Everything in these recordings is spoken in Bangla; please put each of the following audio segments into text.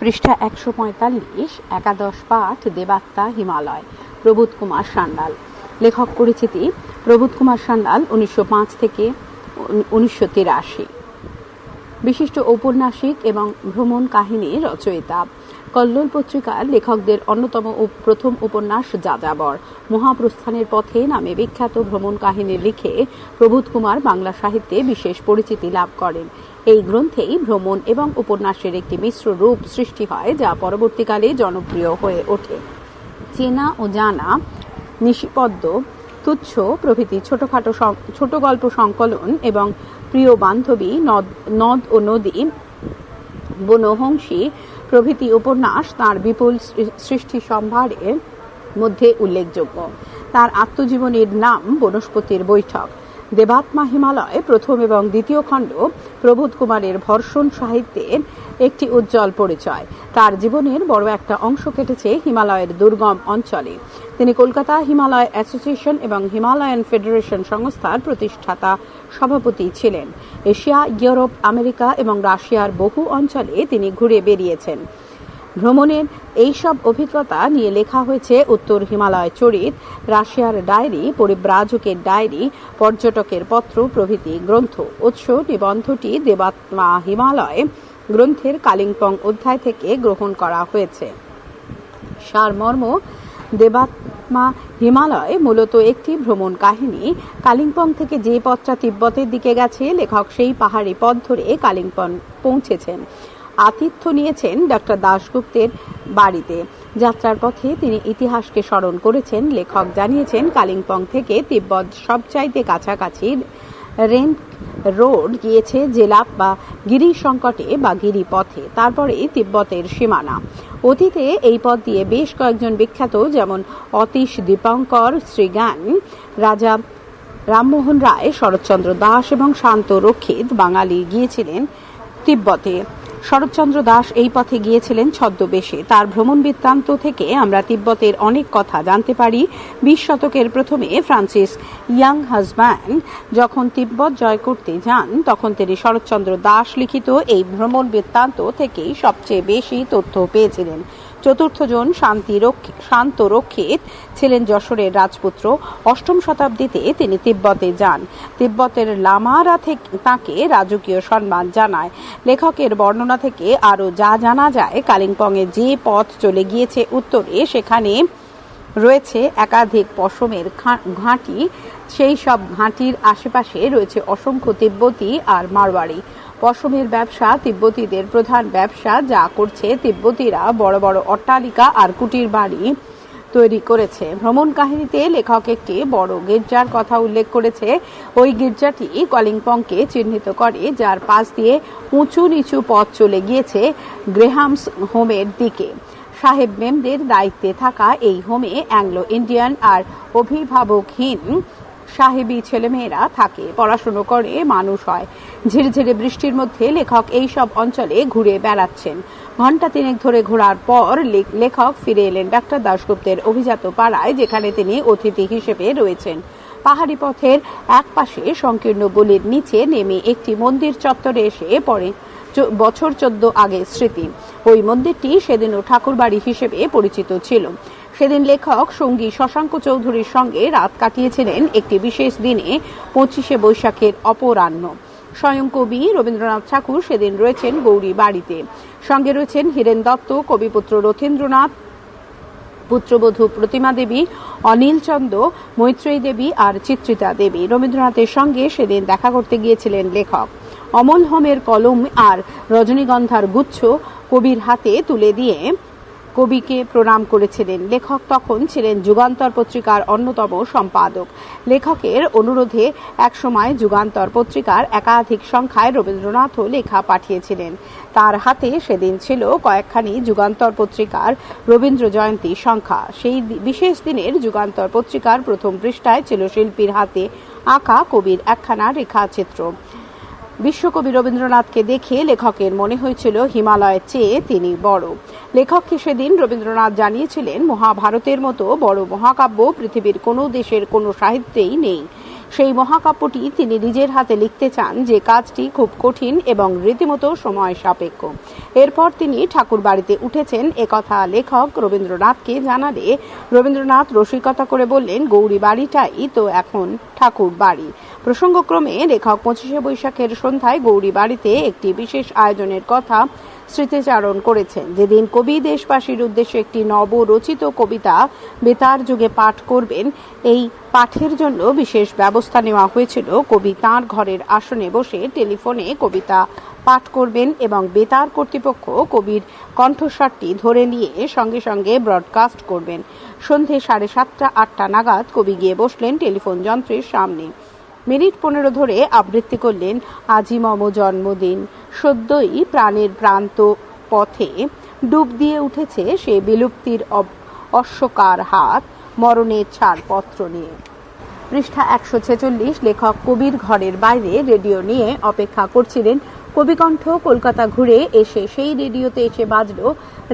পৃষ্ঠা 145, একাদশ পাঠ, দেবাত্মা হিমালয়, প্রবোধ কুমার সান্যাল। লেখক পরিচিতি: প্রবোধ কুমার সান্যাল, 1905 থেকে 1983। বিশিষ্ট ঔপন্যাসিক এবং ভ্রমণ কাহিনী রচয়িতা। কল্লোল পত্রিকার লেখকদের অন্যতম প্রথম উপন্যাস যাযাবর, মহাপ্রস্থানের পথে নামে বিখ্যাত ভ্রমণ কাহিনী লিখে প্রবোধ কুমার বাংলা সাহিত্যে বিশেষ পরিচিতি লাভ করেন। এই গ্রন্থেই ভ্রমণ এবং উপন্যাসের একটি মিশ্র রূপ সৃষ্টি হয়, যা পরবর্তীকালে জনপ্রিয় হয়ে ওঠে। চেনা ও জানা, নিশিপদ্ম, তুচ্ছ প্রভৃতি ছোট গল্প সংকলন এবং প্রিয় বান্ধবী, নদ ও নদী, বনহংসী প্রভৃতি উপন্যাস তাঁর বিপুল সৃষ্টি সম্ভারের মধ্যে উল্লেখযোগ্য। তার আত্মজীবনীর নাম বনস্পতির বৈঠক। দেবাত্মা হিমালয় প্রথম এবং দ্বিতীয় খণ্ড প্রবোধ কুমারের ভর্সন সাহিত্যের একটি উজ্জ্বল পরিচয়। তার জীবনের বড় একটা অংশ কেটেছে হিমালয়ের দুর্গম অঞ্চলে। তিনি কলকাতা হিমালয় অ্যাসোসিয়েশন এবং হিমালয়ান ফেডারেশন সংস্থার প্রতিষ্ঠাতা সভাপতি ছিলেন। এশিয়া, ইউরোপ, আমেরিকা এবং রাশিয়ার বহু অঞ্চলে তিনি ঘুরে বেরিয়েছেন। ভ্রমণের এইসব অভিজ্ঞতা নিয়ে লেখা হয়েছে উত্তর হিমালয় চরিত, রাশিয়ার ডায়েরি, পরিব্রাজকের ডায়েরি, পর্যটকের পত্র প্রভৃতি গ্রন্থ। উৎস নিবন্ধটি দেবাত্মা হিমালয় গ্রন্থের কালিম্পং অধ্যায় থেকে গ্রহণ করা হয়েছে। সারমর্ম: দেবাত্মা হিমালয় মূলত একটি ভ্রমণ কাহিনী। কালিম্পং থেকে যে পথটা তিব্বতের দিকে গেছে, লেখক সেই পাহাড়ি পথ ধরে কালিম্পং পৌঁছেছেন। আতিথ্য নিয়েছেন ডক্টর দাশগুপ্তের বাড়িতে। যাত্রার পথে তিনি ইতিহাসকে স্মরণ করেছেন। লেখক জানিয়েছেন, কালিম্পং থেকে তিব্বত সবচাইতে কাছাকাছি রেন রোড গিয়েছে জেলাপ বা গিরি সংকটে বা গিরিপথে, তারপরে তিব্বতের সীমানা। অতীতে এই পথ দিয়ে বেশ কয়েকজন বিখ্যাত, যেমন অতীশ দীপঙ্কর, শ্রীজ্ঞান, রাজা রামমোহন রায়, শরৎচন্দ্র দাস এবং শান্ত রক্ষিত বাঙালি গিয়েছিলেন তিব্বতে। শরৎচন্দ্র দাস এই পথে গিয়েছিলেন ছদ্মবেশে। তার ভ্রমণ বৃত্তান্ত থেকে আমরা তিব্বতের অনেক কথা জানতে পারি। 20 শতকের প্রথমে ফ্রান্সিস ইয়াং হাজব্যান্ড যখন তিব্বত জয় করতে যান, তখন তিনি শরৎচন্দ্র দাস লিখিত এই ভ্রমণ বৃত্তান্ত থেকেই সবচেয়ে বেশি তথ্য পেয়েছিলেন। চতুর্থ জন শান্ত রক্ষিত ছিলেন যশোরের রাজপুত্র। 8ম শতাব্দীতে তিনি তিব্বতে যান। তিব্বতের লামারা তাঁকে রাজকীয় সম্মান জানায়। লেখকের বর্ণনা থেকে আরও যা জানা যায়, কালিম্পংয়ে যে পথ চলে গিয়েছে উত্তরে, সেখানে রয়েছে একাধিক পশমের ঘাঁটি। সেই সব ঘাঁটির আশেপাশে রয়েছে অসংখ্য তিব্বতী আর মারওয়াড়ি। পশমের ব্যবসা তিব্বতীদের প্রধান ব্যবসা, যা করছে তিব্বতীরা বড় বড় অট্টালিকা আর কুটির বাড়ি তৈরি করেছে। ভ্রমণ কাহিনীতে লেখক একটি বড় গির্জার কথা উল্লেখ করেছে। ওই গির্জাটি কালিম্পংকে চিহ্নিত করে, যার পাশ দিয়ে উঁচু নিচু পথ চলে গিয়েছে গ্রেহামস হোমের দিকে। সাহেব মেমদের দায়িত্বে থাকা এই হোমে অ্যাংলো ইন্ডিয়ান আর অভিভাবকহীন সাহেবী ছেলেমেয়েরা থাকে, পড়াশুনো করে, মানুষ হয়। ঝিরঝিরে বৃষ্টির মধ্যে লেখক এই সব অঞ্চলে ঘুরে বেড়াচ্ছেন। ঘণ্টা 3 ধরে ঘোরার পর লেখক ফিরে এলেন ডাক্তার দাশগুপ্তের অভিজাত পাড়ায়, যেখানে তিনি অতিথি হিসেবে রয়েছেন। পাহাড়ি পথের এক পাশে সংকীর্ণ গলির নিচে নেমে একটি মন্দির চত্বরে এসে পড়ে বছর 14 আগের স্মৃতি। ওই মন্দিরটি সেদিনও ঠাকুরবাড়ি হিসেবে পরিচিত ছিল। সেদিন লেখক সঙ্গী শশাঙ্ক চৌধুরীর সঙ্গে রাত কাটিয়েছিলেন একটি বিশেষ দিনে, 25শে বৈশাখের অপরাহ্ন। স্বয়ং কবি রবীন্দ্রনাথ ঠাকুর সেদিন রয়েছেন গৌরী বাড়িতে। সঙ্গে রয়েছেন হীরেন দত্ত, কবিপুত্র রথীন্দ্রনাথ, পুত্রবধূ প্রতিমা দেবী, অনিল চন্দ, মৈত্রেয়ী দেবী আর চিত্রিতা দেবী। রবীন্দ্রনাথের সঙ্গে সেদিন দেখা করতে গিয়েছিলেন লেখক। অমল হোমের কলম আর রজনীগন্ধার গুচ্ছ কবির হাতে তুলে দিয়ে কবিকে প্রণাম করেছিলেন। লেখক তখন ছিলেন যুগান্তর পত্রিকার অন্যতম সম্পাদক। লেখকের অনুরোধে একসময় যুগান্তর পত্রিকার একাধিক সংখ্যায় রবীন্দ্রনাথও লেখা পাঠিয়েছিলেন। তার হাতে সেদিন ছিল কয়েকখানি যুগান্তর পত্রিকার রবীন্দ্র জয়ন্তী সংখ্যা। সেই বিশেষ দিনের যুগান্তর পত্রিকার প্রথম পৃষ্ঠায় ছিল শিল্পীর হাতে আঁকা কবির একখানা রেখাচিত্র। বিশ্বকবি রবীন্দ্রনাথকে দেখে লেখকের মনে হয়েছিল হিমালয়ের চেয়ে তিনি বড়। লেখককে সেদিন রবীন্দ্রনাথ জানিয়েছিলেন, মহাভারতের মতো বড় মহাকাব্য পৃথিবীর কোনো দেশের কোনো সাহিত্যেই নেই। সেই মহাকাব্যটি তিনি নিজের হাতে লিখতে চান, যে কাজটি খুব কঠিন এবং রীতিমতো সময় সাপেক্ষ। এরপর তিনি ঠাকুর বাড়িতে উঠেছেন একথা লেখক রবীন্দ্রনাথকে জানালে রবীন্দ্রনাথ রসিকতা করে বললেন, গৌরী বাড়িটাই তো এখন ঠাকুর বাড়ি। প্রসঙ্গক্রমে লেখক 25শে বৈশাখের সন্ধ্যায় গৌরী বাড়িতে একটি বিশেষ আয়োজনের কথা স্মৃতিচারণ করেছেন, যেদিন কবি দেশবাসীর উদ্দেশ্যে একটি নবরচিত কবিতা বেতার যুগে পাঠ করবেন। এই পাঠের জন্য বিশেষ ব্যবস্থা নেওয়া হয়েছিল। কবি তাঁর ঘরের আসনে বসে টেলিফোনে কবিতা পাঠ করবেন এবং বেতার কর্তৃপক্ষ কবির কণ্ঠস্বরটি ধরে নিয়ে সঙ্গে সঙ্গে ব্রডকাস্ট করবেন। সন্ধে 7:30-8টা নাগাদ কবি গিয়ে বসলেন টেলিফোন যন্ত্রের সামনে। মিনিট 15 ধরে আবৃত্তি করলেন, আজি মম জন্মদিন, সদ্যই প্রাণের প্রান্ত পথে ডুব দিয়ে উঠেছে সে বিলুপ্তির অশ্বকার হাত, মরণের ছাড়পত্র নিয়ে। পৃষ্ঠা 146। লেখক কবির ঘরের বাইরে রেডিও নিয়ে অপেক্ষা করছিলেন। কবিকণ্ঠ কলকাতা ঘুরে এসে সেই রেডিওতে এসে বাজল।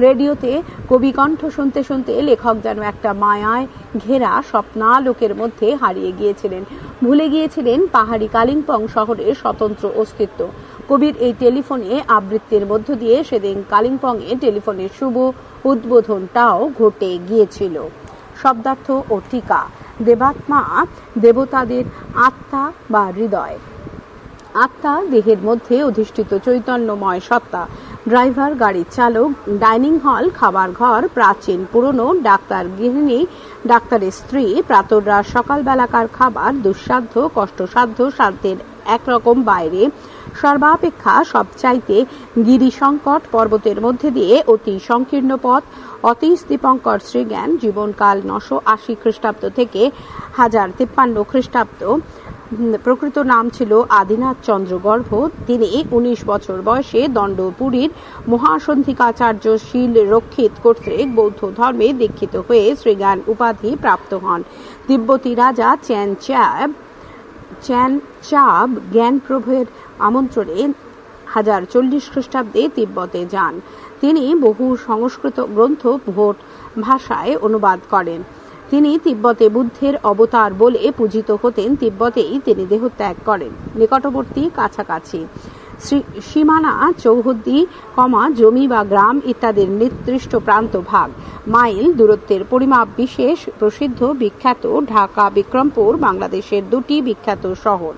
রেডিওতে কবিকণ্ঠ শুনতে শুনতে লেখক যেন একটা মায়ায় ঘেরা স্বপ্নালোকের মধ্যে হারিয়ে গিয়েছিলেন। ভুলে গিয়েছিলেন পাহাড়ি কালিম্পং শহরের স্বতন্ত্র অস্তিত্ব। কবির এই টেলিফোনে আবৃত্তির মধ্য দিয়ে সেদিন কালিম্পংয়ে টেলিফোনের শুভ উদ্বোধনটাও ঘটে গিয়েছিল। শব্দার্থ ও টিকা। দেবাত্মা দেবতাদের আত্মা বা হৃদয়। আত্মা দেহের মধ্যে অধিষ্ঠিত চৈতন্যময় সত্তা। ড্রাইভার, গাড়ির চালক, ডাইনিং হল, খাবার ঘর, প্রাচীন পুরনো, ডাক্তার, গৃহিণী, ডাক্তারের স্ত্রী, প্রাতররা সকালবেলাকার খাবার, দুঃসাধ্য কষ্টসাধ্য সাধ্যের একরকম বাইরে, সর্বাপেক্ষা সবচাইতে গিরি সংকট পর্বতের মধ্যে দিয়ে অতি সংকীর্ণ পথ, অতীশ দীপঙ্কর শ্রীজ্ঞান, জীবনকাল 980 খ্রিস্টাব্দ থেকে 1053 খ্রিস্টাব্দ। প্রকৃত নাম ছিল আদিনাথ চন্দ্র গর্ভ। তিনি 19 বছর বয়সে দণ্ডপুরীর মহাসন্ধিকাচার্য শীল রক্ষিত কর্তৃক বৌদ্ধ ধর্মে দীক্ষিত হয়ে শ্রীজ্ঞান উপাধি প্রাপ্ত হন। তিব্বতী রাজা চ্যান চাব জ্ঞানপ্রভের আমন্ত্রণে 1040 খ্রিস্টাব্দে তিব্বতে যান। তিনি বহু সংস্কৃত গ্রন্থ ভোট ভাষায় অনুবাদ করেন। তিনি তিব্বতে বুদ্ধের অবতার বলে পূজিত হতেন। তিব্বতেই তিনি দেহত্যাগ করেন। নিকটবর্তী কাছাকাছি সীমানা চৌহদ্দি, জমি বা গ্রাম ইত্যাদির নির্দিষ্ট প্রান্ত ভাগ, মাইল দূরত্বের পরিমাপ বিশেষ প্রসিদ্ধ বিখ্যাত ঢাকা, বিক্রমপুর বাংলাদেশের দুটি বিখ্যাত শহর।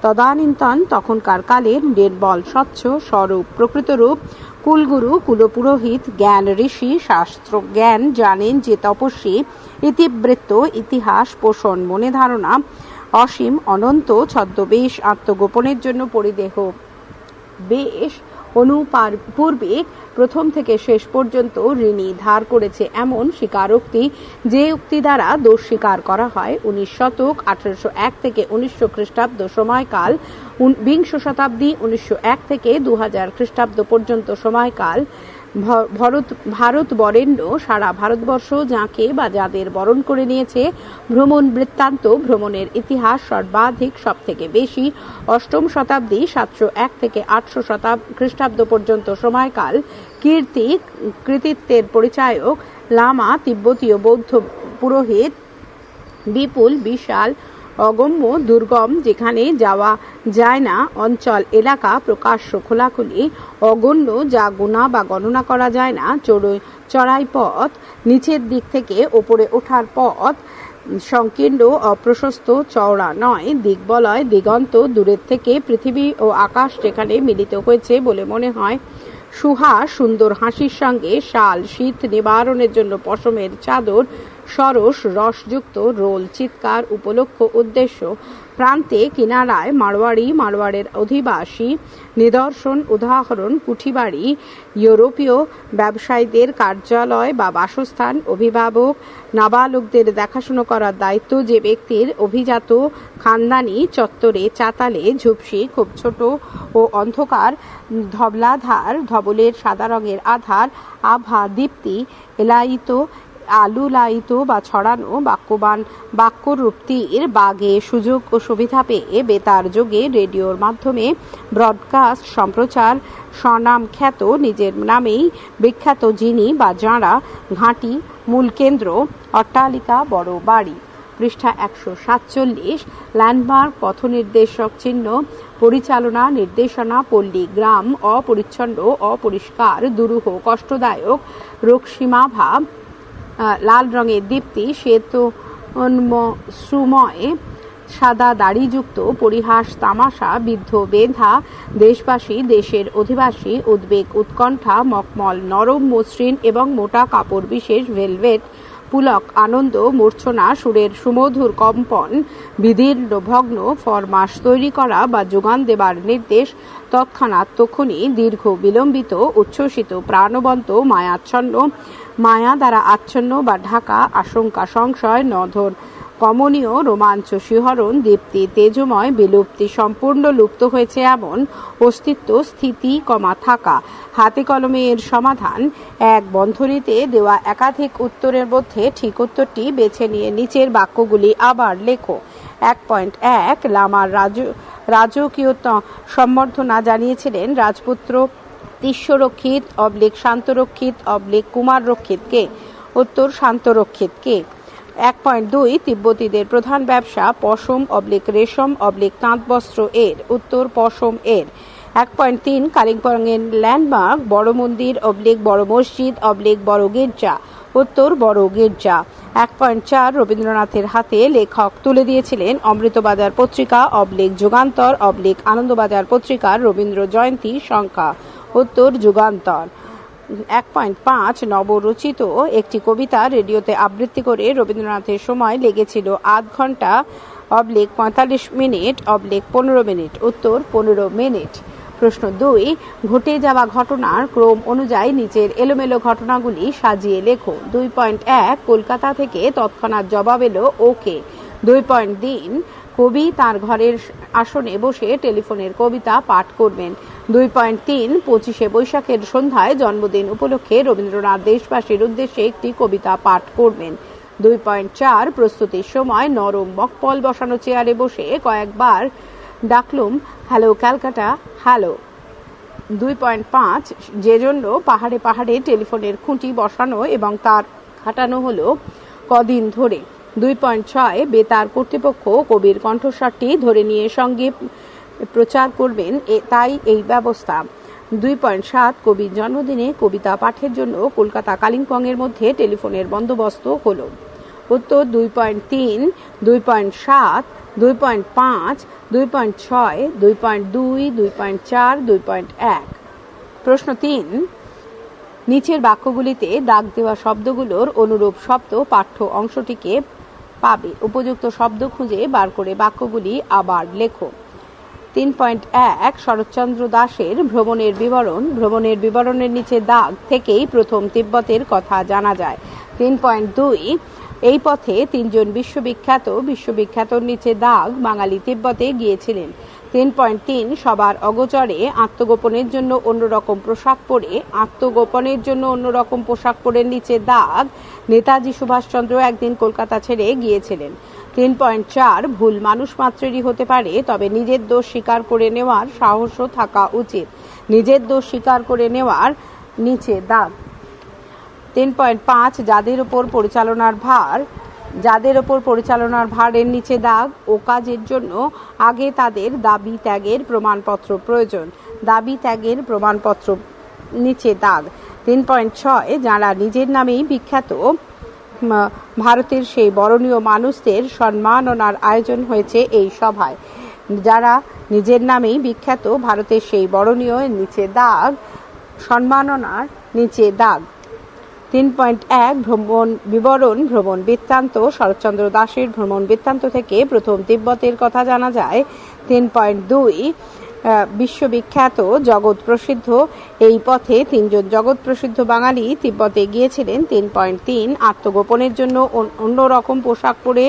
তদানীন্তন তখনকার কালের নির্মল স্বচ্ছ স্বরূপ প্রকৃত রূপ। কুলগুরু, কুলপুরোহিত, জ্ঞান ঋষি, শাস্ত্র জ্ঞান জানেন যে তপস্বী, ইতিবৃত্ত, ইতিহাস পোষণ, মনে ধারণা, অসীম অনন্ত ছদ্মবেশ, আত্মগোপনের জন্য পরিদেহ বেশ অনুপূর্বিক, প্রথম থেকে শেষ পর্যন্ত ঋণী ধার করেছে এমন স্বীকারোক্তি, যে উক্তি দ্বারা দোষ স্বীকার করা হয়। 19 শতক 1801 থেকে 1900 খ্রিস্টাব্দ সময়কাল, 20 শতাব্দী 1901 থেকে 2000 খ্রিস্টাব্দ পর্যন্ত সময়কাল। ভারত বরেণ্য, সারা ভারতবর্ষ যাকে বা যাদের বরণ করে নিয়েছে। ভ্রমণ বৃত্তান্ত, ভ্রমণের ইতিহাস সর্বাধিক, সব থেকে বেশি। 8ম শতাব্দী 701 থেকে 800 খ্রিস্টাব্দ পর্যন্ত সময়কাল। কীর্তি কৃতিত্বের পরিচায়ক, লামা তিব্বতীয় বৌদ্ধ পুরোহিত। বিপুল বিশাল অগম্য দুর্গম, যেখানে যাওয়া যায় না অঞ্চল এলাকা, প্রকাশ্য খোলাখুলি অগণ্য, যা গোনা বা গণনা করা যায় না। চড়াই পথ, নিচের দিক থেকে ওপরে ওঠার পথ, সংকীর্ণ অপ্রশস্ত, চওড়া নয়। দিগ্বলয়, দিগন্ত, দূরের থেকে পৃথিবী ও আকাশ যেখানে মিলিত হয়েছে বলে মনে হয়। সুহাস, সুন্দর হাসির সঙ্গে শাল, শীত নিবারণের জন্য পশমের চাদর, সরস রসযুক্ত রোল, চিৎকার, উপলক্ষ, উদ্দেশ্য। প্রান্তে কিনারায় মারোয়াড়ি, মারোয়াড়ের অধিবাসী, নিদর্শন, উদাহরণ, কুঠিবাড়ি, ইউরোপীয় ব্যবসায়ীদের কার্যালয় বা বাসস্থান। অভিভাবক, নাবালকদের দেখাশুনো করার দায়িত্ব যে ব্যক্তির। অভিজাত, খানদানি, চত্বরে, চাতালে, ঝুপসি, খুব ছোট ও অন্ধকার, ধবলাধার, ধবলের সাদা রঙের আধার, আভা, দীপ্তি, এলায়িত, আলুলায়িত বা ছড়ানো, বাক্যবান, বাক্যরূপটির বাগে সুযোগ ও সুবিধা পেয়ে বেতার যোগে রেডিওর মাধ্যমে ব্রডকাস্ট সম্প্রচার। স্বনাম খ্যাত, নিজের নামেই বিখ্যাত যিনি বা যাঁরা। ঘাঁটি, মূল কেন্দ্র, অট্টালিকা, বড় বাড়ি। পৃষ্ঠা 147। ল্যান্ডমার্ক, পথনির্দেশক চিহ্ন, পরিচালনা, নির্দেশনা, পল্লী, গ্রাম, অপরিচ্ছন্ন, অপরিষ্কার, দুরূহ, কষ্টদায়ক, রোগসীমাভা, লাল রঙের দীপ্তি, শ্রুময়, সাদা দাড়িযুক্ত, পরিহাস, তামাশা, বিদ্ধ, বেঁধা, দেশবাসী, দেশের অধিবাসী, উদ্বেগ, উৎকণ্ঠা, মখমল, নরম, মসৃণ এবং মোটা কাপড় বিশেষ, ভেলভেট, পুলক, আনন্দ, মূর্ছনা, সুরের সুমধুর কম্পন, বিদীর্ণ, ভগ্ন, ফরমাস তৈরি করা বা যোগান দেবার নির্দেশ, তৎক্ষণাৎ, তখনই, দীর্ঘ, বিলম্বিত, উচ্ছ্বসিত, প্রাণবন্ত, মায়াচ্ছন্ন, মায়া দ্বারা আচ্ছন্ন বা ঢাকা, আশঙ্কা, সংশয়, নধর, কমনীয়, রোমাঞ্চ, শিহরণ, দীপ্তি, তেজময়, বিলুপ্তি, সম্পূর্ণ লুপ্ত হয়েছে এমন, অস্তিত্ব, স্থিতি, থাকা। হাতে কলমে এর সমাধান। এক বন্ধনীতে দেওয়া একাধিক উত্তরের মধ্যে ঠিক উত্তরটি বেছে নিয়ে নিচের বাক্যগুলি আবার লেখো। 1.1 লামার রাজকীয় সম্বর্ধনা জানিয়েছিলেন রাজপুত্র তিষ্যরক্ষিত শান্তরক্ষিত কুমার রক্ষিত কে? উত্তর শান্তরক্ষিত কে। 1.2 তিব্বতীদের প্রধান ব্যবসা পশম রেশম তাঁত বস্ত্র এর? উত্তর পশম এর। 1.3 কালিম্পংয়ের ল্যান্ডমার্ক বড় মন্দির বড় মসজিদ বড় গির্জা? উত্তর বড় গির্জা। 1.4 রবীন্দ্রনাথের হাতে লেখক তুলে দিয়েছিলেন অমৃতবাজার পত্রিকা যুগান্তর আনন্দবাজার পত্রিকার রবীন্দ্র জয়ন্তী সংখ্যা? উত্তর যুগান্তর। 1.5 নবরচিত একটি কবিতা রেডিওতে আবৃত্তি করে রবীন্দ্রনাথের সময় লেগেছিল আধ ঘন্টা 45 মিনিট 15 মিনিট? উত্তর 15 মিনিট। প্রশ্ন 2 ঘটে যাওয়া ঘটনার ক্রম অনুযায়ী নিচের এলোমেলো ঘটনাগুলি সাজিয়ে লেখো। 2.1 কলকাতা থেকে তৎক্ষণাৎ জবাব এলো ওকে। 2.3 কবি তার ঘরের আসনে বসে টেলিফোনের কবিতা পাঠ করবেন। 2.3 25শে বৈশাখের সন্ধ্যায় জন্মদিন উপলক্ষে রবীন্দ্রনাথ দেশবাসীর উদ্দেশ্যে একটি কবিতা পাঠ করবেন। 2.4 প্রস্তুতির সময় নরম মকপল বসানো চেয়ারে বসে কয়েকবার ডাকলুম হ্যালো ক্যালকাটা, হ্যালো। 2.5 যে জন্য পাহাড়ে পাহাড়ে টেলিফোনের খুঁটি বসানো এবং তার খাটানো হলো কদিন ধরে। 2.6 বেতার কর্তৃপক্ষ কবির কণ্ঠস্বরটি ধরে নিয়ে সঙ্গে প্রচার করবেন, তাই এই ব্যবস্থা। 2.7 কবির জন্মদিনে কবিতা পাঠের জন্য কলকাতা কালিম্পংয়ের মধ্যে টেলিফোনের বন্দোবস্ত হলো। উত্তর 2.3, 2.7, 2.5, 2.6, 2.2, 2.4, 2.1। প্রশ্ন 3 নিচের বাক্যগুলিতে দাগ দেওয়া শব্দগুলোর অনুরূপ শব্দ পাঠ্য অংশটিকে পাবে। উপযুক্ত শব্দ খুঁজে বার করে বাক্যগুলি আবার লেখো। 3.1 শরৎচন্দ্র দাশের ভ্রমণের বিবরণ। ভ্রমণের বিবরণের নিচে দাগ থেকেই প্রথম তিব্বতের কথা জানা যায়। 3.2 এই পথে 3 জন বিশ্ববিখ্যাতর নিচে দাগ বাঙালি তিব্বতে গিয়েছিলেন। 3.3 সবার অগোচরে আত্মগোপনের জন্য অন্যরকম পোশাক পরে নিচে দাগ নেতাজি সুভাষচন্দ্র একদিন কলকাতা ছেড়ে গিয়েছিলেন। 3.4 ভুল মানুষ মাত্রেরই হতে পারে, তবে নিজের দোষ স্বীকার করে নেওয়ার সাহসও থাকা উচিত। নিজের দোষ স্বীকার করে নেওয়ার নিচে দাগ। 3.5 যাদের ওপর পরিচালনার ভারের নিচে দাগ ও কাজের জন্য আগে তাদের দাবি ত্যাগের প্রমাণপত্র প্রয়োজন। দাবি ত্যাগের প্রমাণপত্র নিচে দাগ। 3.6 যারা নিজের নামেই বিখ্যাত ভারতের সেই বরণীয় মানুষদের সম্মাননার আয়োজন হয়েছে এই সভায়। যারা নিজের নামেই বিখ্যাত ভারতের সেই বরণীয় নিচে দাগ সম্মাননার নিচে দাগ। 3.1 ভ্রমণ বৃত্তান্ত। শরৎচন্দ্র দাশের ভ্রমণ বৃত্তান্ত থেকে প্রথম তিব্বতের কথা জানা যায়। 3.2 বিশ্ববিখ্যাত জগৎ প্রসিদ্ধ এই পথে 3 জন জগৎ প্রসিদ্ধ বাঙালি তিব্বতে গিয়েছিলেন। 3.3 আত্মগোপনের জন্য অন্যরকম পোশাক পরে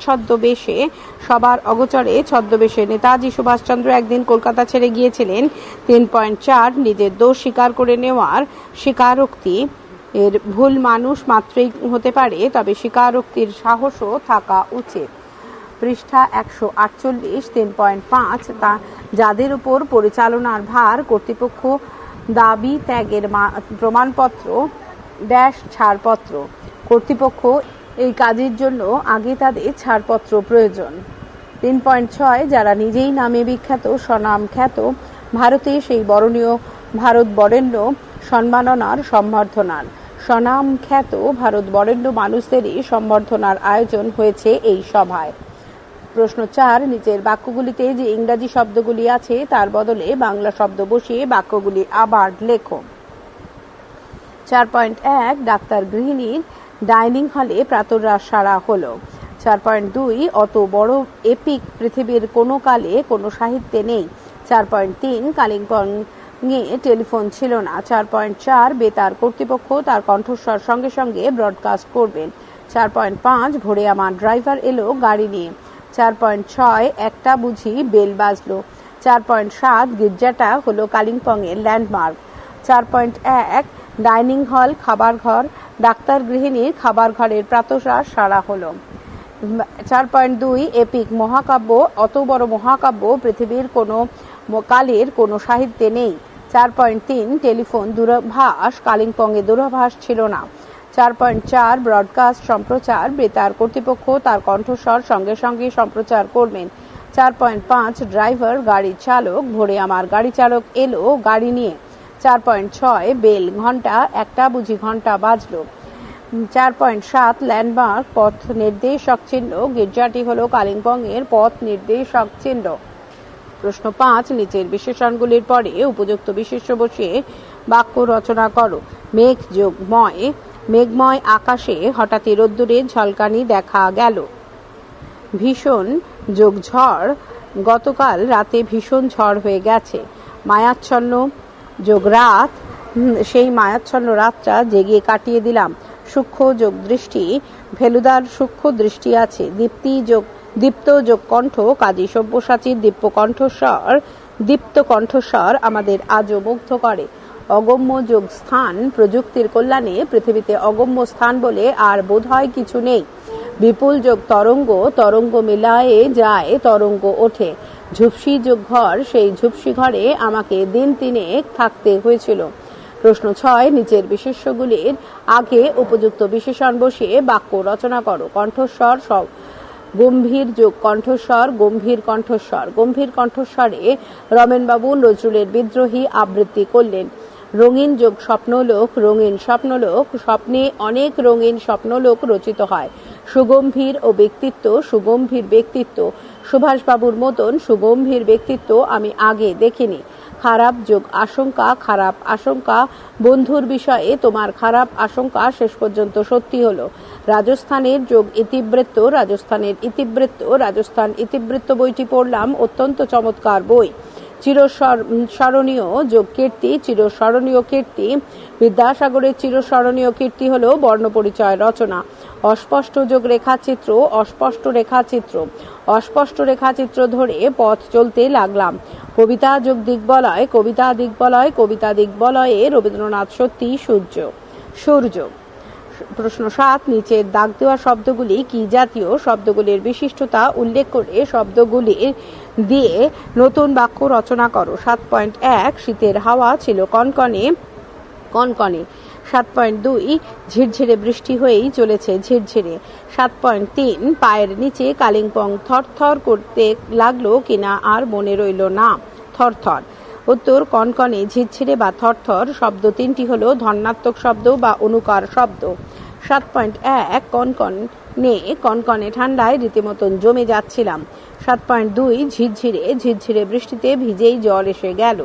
ছদ্মবেশে সবার অগোচরে ছদ্মবেশে নেতাজি সুভাষচন্দ্র একদিন কলকাতা ছেড়ে গিয়েছিলেন। 3.4 নিজের দোষ স্বীকার করে নেওয়ার স্বীকারোক্তি। এর ভুল মানুষ মাত্রই হতে পারে, তবে স্বীকারোক্তির সাহসও থাকা উচিত। পৃষ্ঠা 148। 3.5 যাদের উপর পরিচালনার ভার কর্তৃপক্ষ দাবি ত্যাগের প্রমাণপত্র ছাড়পত্র। কর্তৃপক্ষ এই কাজের জন্য আগে তাদের ছাড়পত্র প্রয়োজন। 3.6 যারা নিজেই নামে বিখ্যাত, স্বনাম খ্যাত, ভারতে সেই বরণীয় ভারত বরেণ্য সম্মাননার সম্বর্ধনার স্বনাম খ্যাত ভারত বরেণ্য মানুষদেরই সম্বর্ধনার আয়োজন হয়েছে এই সভায়। প্রশ্ন 4, নিচের বাক্যগুলিতে যে ইংরাজি শব্দগুলি আছে তার বদলে বাংলা শব্দ বসিয়ে বাক্যগুলি আবার লেখো। 4.1 ডাক্তার গৃহিণীর ডাইনিং হলে প্রাতরাশ সারা হলো। 4.2 অত বড় এপিক পৃথিবীর কোনো কালে কোনো সাহিত্যে নেই। 4.3 কালিম্পংয়ে টেলিফোন ছিল না। 4.4 বেতার কর্তৃপক্ষ তার কণ্ঠস্বর সঙ্গে সঙ্গে ব্রডকাস্ট করবেন। 4.5 ভোরে আমার ড্রাইভার এলো গাড়ি নিয়ে। 4.6 একটা বুঝি বেল বাজলো। 4.7 গির্জাটা হলো কালিম্পংয়ের ল্যান্ডমার্ক। 4.1 ডাইনিং হল খাবার ঘর, ডাক্তার গৃহিণীর খাবার ঘরের প্রাতরাশ সারা হলো। 4.2 এপিক মহাকাব্য, অত বড় মহাকাব্য পৃথিবীর কোনো কালের কোনো সাহিত্যে নেই। 4.3 টেলিফোন দূরভাষ, কালিম্পংয়ে দূরভাষ ছিল না। 4.4 ব্রডকাস্ট সম্প্রচার, বেতার কর্তৃপক্ষ তার কণ্ঠস্বর সঙ্গে সঙ্গে সম্প্রচার করবেন। 4.5 ড্রাইভার গাড়ির চালক, ভোরে আমার গাড়ি চালক এলো গাড়ি নিয়ে। 4.6 বেল ঘন্টা, একটা বুঝি ঘন্টা বাজলো। 4.7 ল্যান্ডমার্ক পথ নির্দেশক চিহ্ন, গির্জাটি হলো কালিম্পংয়ের পথ নির্দেশক চিহ্ন। প্রশ্ন 5, নিচের বিশেষণগুলির পরে উপযুক্ত বিশেষ্য বসিয়ে বাক্য রচনা করো। মেঘ যোগ ময়, মেঘময় আকাশে হঠাৎই রোদ্দুরের ঝলকানি দেখা গেল। ভীষণ যোগ ঝড়, গতকাল রাতে ভীষণ ঝড় হয়ে গেছে। মায়াচ্ছন্ন যোগ রাত, সেই মায়াচ্ছন্ন রাতটা জেগে কাটিয়ে দিলাম। সূক্ষ্ম যোগ দৃষ্টি, ফেলুদার সূক্ষ্ম দৃষ্টি আছে। দীপ্ত যোগ কণ্ঠ, কাজী সব্যসাচীর দীপ্ত কণ্ঠস্বর আমাদের আজও মুগ্ধ করে। অগম্য যোগ স্থান, প্রযুক্তির কল্যাণে পৃথিবীতে অগম্য স্থান বলে আর বোধহয় কিছু নেই। বিপুল যোগ তরঙ্গ, তরঙ্গ মিলায়ে যায় তরঙ্গ ওঠে। ঝুপসি যোগ ঘর, সেই ঝুপসি ঘরে আমাকে দিন 3 থাকতে হয়েছিল। প্রশ্ন 6, নিচের বিশেষ্যগুলির আগে উপযুক্ত বিশেষণ বসিয়ে বাক্য রচনা করো। কণ্ঠস্বর গম্ভীর যোগ কণ্ঠস্বর, গম্ভীর কণ্ঠস্বর। গম্ভীর কণ্ঠস্বরে রমেনবাবু নজরুলের বিদ্রোহী আবৃত্তি করলেন। রঙিন যোগ স্বপ্নলোক, রঙিন স্বপ্নলোক, স্বপ্নে অনেক রঙিন স্বপ্নলোক রচিত হয়। সুগম্ভীর ও ব্যক্তিত্ব, সুগম্ভীর ব্যক্তিত্ব, সুভাষবাবুর মতন সুগম্ভীর ব্যক্তিত্ব আমি আগে দেখিনি। খারাপ যোগ আশঙ্কা, খারাপ আশঙ্কা, বন্ধুর বিষয়ে তোমার খারাপ আশঙ্কা শেষ পর্যন্ত সত্যি হলো। রাজস্থানের যোগ ইতিবৃত্ত, রাজস্থানের ইতিবৃত্ত, রাজস্থান ইতিবৃত্ত বইটি পড়লাম, অত্যন্ত চমৎকার বই। চিরস্মরণীয় যোগ কীর্তি, চিরস্মরণীয় কীর্তি, বিদ্যাসাগরের চিরস্মরণীয় কীর্তি হলো বর্ণপরিচয় রচনা। অস্পষ্ট যোগ রেখাচিত্র, অস্পষ্ট রেখাচিত্র, অস্পষ্ট রেখাচিত্র ধরে পথ চলতে লাগলাম। কবিতা যোগ দিগ্বলয়, কবিতা দিগ্বলয়, কবিতা দিগ্বলয়ে রবীন্দ্রনাথ সত্যি সূর্য। প্রশ্ন 7, নিচের দাগ দেওয়া শব্দগুলি কি জাতীয়? শব্দগুলির বিশিষ্টতা উল্লেখ করে শব্দগুলির দিয়ে নতুন বাক্য রচনা করো। 7.1 শীতের হাওয়া ছিল কনকনে কনকনে। 7.2 ঝিরঝিরে বৃষ্টি হয়েই চলেছে ঝিরঝিরে। 7.3 পায়ের নিচে কালিম্পং থরথর করতে লাগলো কিনা আর মনে রইল না। থরথর। উত্তর, কনকনে, ঝিরঝিরে বা থরথর শব্দ 3টি হলো ধন্যাত্মক শব্দ বা অনুকার শব্দ। 7.1 কনকনে ঠান্ডায় রীতিমতন জমে যাচ্ছিলাম। 7.2 ঝিরঝিরে, ঝিরঝিরে বৃষ্টিতে ভিজেই জল এসে গেল।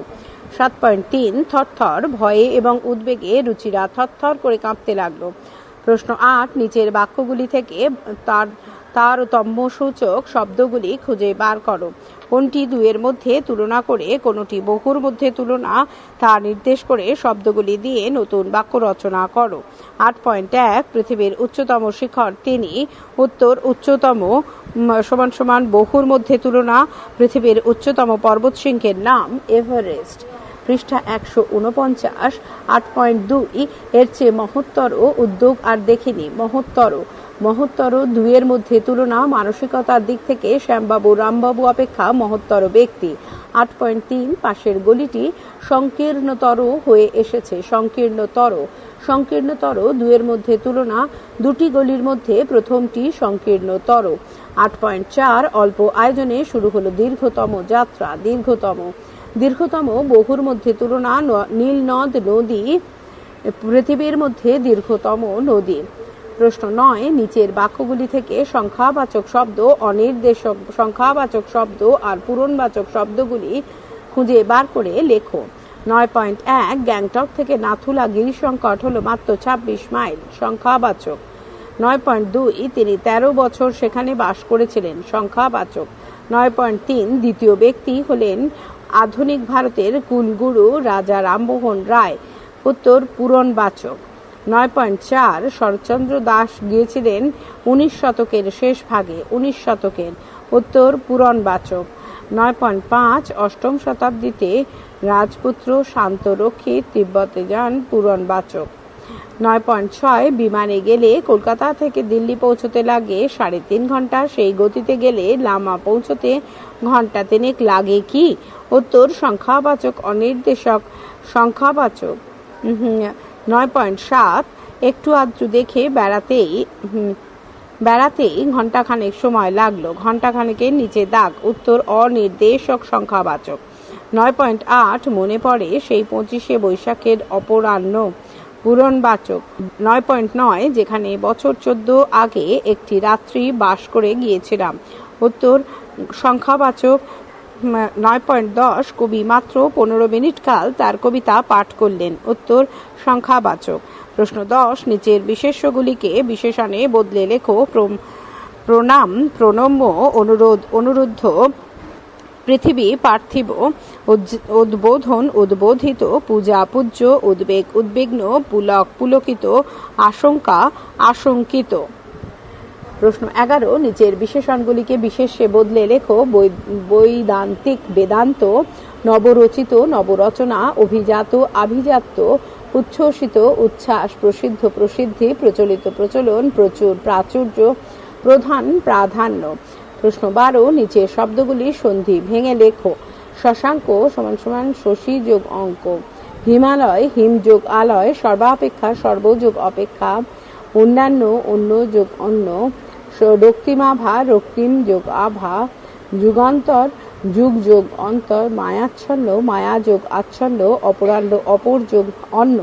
7.3 থরথর, ভয়ে এবং উদ্বেগে রুচিরা থরথর করে কাঁপতে লাগলো। প্রশ্ন 8, নিচের বাক্যগুলি থেকে তারতম্য সূচক শব্দগুলি খুঁজে বার করো। কোনটি দুয়ের মধ্যে তুলনা করে কোনটি বহুর মধ্যে তুলনা তা নির্দেশ করে শব্দগুলি দিয়ে নতুন বাক্য রচনা করো। 8.1 পৃথিবীর উচ্চতম শিখর তিনি। উত্তর, উচ্চতম = বহুর মধ্যে তুলনা। পৃথিবীর উচ্চতম পর্বতশৃঙ্গের নাম এভারেস্ট। পৃষ্ঠা 149। 8.2 এর চেয়ে মহত্তর উদ্যোগ আর দেখিনি। মহত্তর দুইয়ের মধ্যে তুলনা মানসিকতার দিক থেকে শ্যামবাবু রামবাবু অপেক্ষা মহত্তর ব্যক্তি। 8.3 পাশের গলিটি সংকীর্ণতর হয়ে এসেছে। সংকীর্ণতর দুইয়ের মধ্যে তুলনা দুটি গলির মধ্যে প্রথমটি সংকীর্ণতর। 8.4 অল্প আয়োজনে শুরু হলো দীর্ঘতম যাত্রা। দীর্ঘতম বহুর মধ্যে তুলনা নীলনদ নদী পৃথিবীর মধ্যে দীর্ঘতম নদী। প্রশ্ন 9 নিচের বাক্যগুলি থেকে সংখ্যাবাচক শব্দ, অনির্দেশক সংখ্যাবাচক শব্দ আর পূরণবাচক শব্দগুলি খুঁজে বার করে লেখো। 9.1 গ্যাংটক থেকে নাথুলা গিরিশঙ্কট হলো মাত্র 26 মাইল। সংখ্যাবাচক। 9.2 তিনি 13 বছর সেখানে বাস করেছিলেন। সংখ্যাবাচক। 9.3 দ্বিতীয় ব্যক্তি হলেন আধুনিক ভারতের কুলগুরু রাজা রামমোহন রায়। উত্তর পূরণবাচক। 9.4 শরৎচন্দ্র দাস গিয়েছিলেন 19 শতকের শেষ ভাগে। 19 শতকের। উত্তর পূরণবাচক। 9.5 অষ্টম শতাব্দীতে রাজপুত্র শান্তরক্ষী তিব্বতে যান। পূরণবাচক। 9.6 বিমানে গেলে কলকাতা থেকে দিল্লি পৌঁছতে লাগে 3.5 ঘন্টা, সেই গতিতে গেলে লামা পৌঁছতে ঘন্টা 3 লাগে কি? উত্তর সংখ্যাবাচক অনির্দেশক সংখ্যাবাচক। 9.7 একটু আধটু দেখে বেড়াতেই ঘন্টাখানেক সময় লাগলো। ঘন্টাখানেকের নিচে দাগ। উত্তর অনির্দেশক সংখ্যাবাচক। 9.8 মনে পড়ে সেই 25শে বৈশাখের অপরাহ্ন। পূরণবাচক। 9.9 যেখানে বছর 14 আগে একটি রাত্রি বাস করে গিয়েছিলাম। উত্তর সংখ্যাবাচক। 9.10 কবি মাত্র 15 মিনিট কাল তার কবিতা পাঠ করলেন। উত্তর সংখ্যাবাচক। প্রশ্ন 10 নিচের বিশেষ্যগুলিকে বিশেষণে বদলে লেখো। প্রণাম, প্রণম্য, অনুরুদ্ধ, পৃথিবী, পার্থিব, উদ্বোধন, উদ্বোধিত, পূজা, পূজ্য, উদ্বেগ, উদ্বিগ্ন, পুলক, পুলকিত, আশঙ্কা, আশঙ্কিত। প্রশ্ন 11 নিচের বিশেষণগুলিকে বিশেষ্যে বদলে লেখো। বৈদান্তিক, বেদান্ত, নবরচিত, নবরচনা, অভিজাত, আভিজাত্য, উচ্ছ্বসিত, উচ্ছ্বাস, প্রসিদ্ধ, প্রসিদ্ধি, প্রচলিত, প্রচলন, প্রচুর, প্রাচুর্য, প্রধান, প্রাধান্য। প্রশ্ন 12 নিচের শব্দগুলি সন্ধি ভেঙে লেখো। শশাঙ্ক = শশী যোগ অঙ্ক। হিমালয় হিম যোগ আলয়, সর্বাপেক্ষা সর্ব যোগ অপেক্ষা, অন্যান্য অন্য যোগ অন্য, রক্তিমাভা রক্তিম যোগ আভা, যুগান্তর যুগ যোগ অন্তর, মায়াচ্ছন্ন মায়া যোগ আচ্ছন্ন, অপরাহ্ন অপর যোগ অন্য,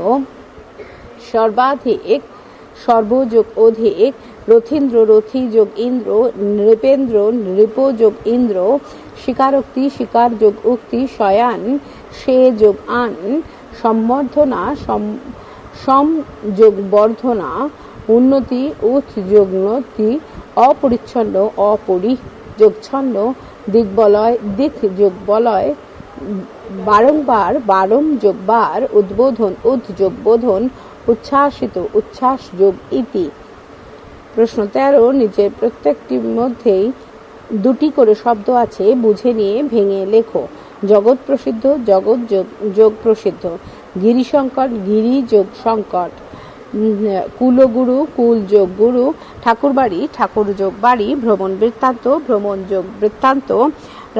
সর্বাধিক সর্বযোগ অধিক, রথীন্দ্র রথী যোগ ইন্দ্র, নৃপেন্দ্র নৃপ যোগ ইন্দ্র, স্বীকারোক্তি স্বীকার যোগ উক্তি, শয়ান সে যোগ আন, সম্বর্ধনা সম যোগ বর্ধনা, উন্নতি উৎ যোগ নতি, অপরিচ্ছন্ন অপরি যোগ ছন্ন, দিগ্বলয় দিক যোগ বলয়, বারংবার বারম যোগ বার, উদ্বোধন উদ যোগ বোধন, উচ্ছ্বাসিত উচ্ছ্বাস যোগ ইতি। প্রশ্ন 13 নিচের প্রত্যেকটির মধ্যেই দুটি করে শব্দ আছে, বুঝে নিয়ে ভেঙে লেখো। জগৎ প্রসিদ্ধ, জগৎ যোগ প্রসিদ্ধ, গিরিশঙ্কট গিরি যোগ সংকট, কুলগুরু কুল যোগ গুরু, ঠাকুরবাড়ি ঠাকুর যোগ বাড়ি, ভ্রমণ বৃত্তান্ত ভ্রমণ যোগ বৃত্তান্ত,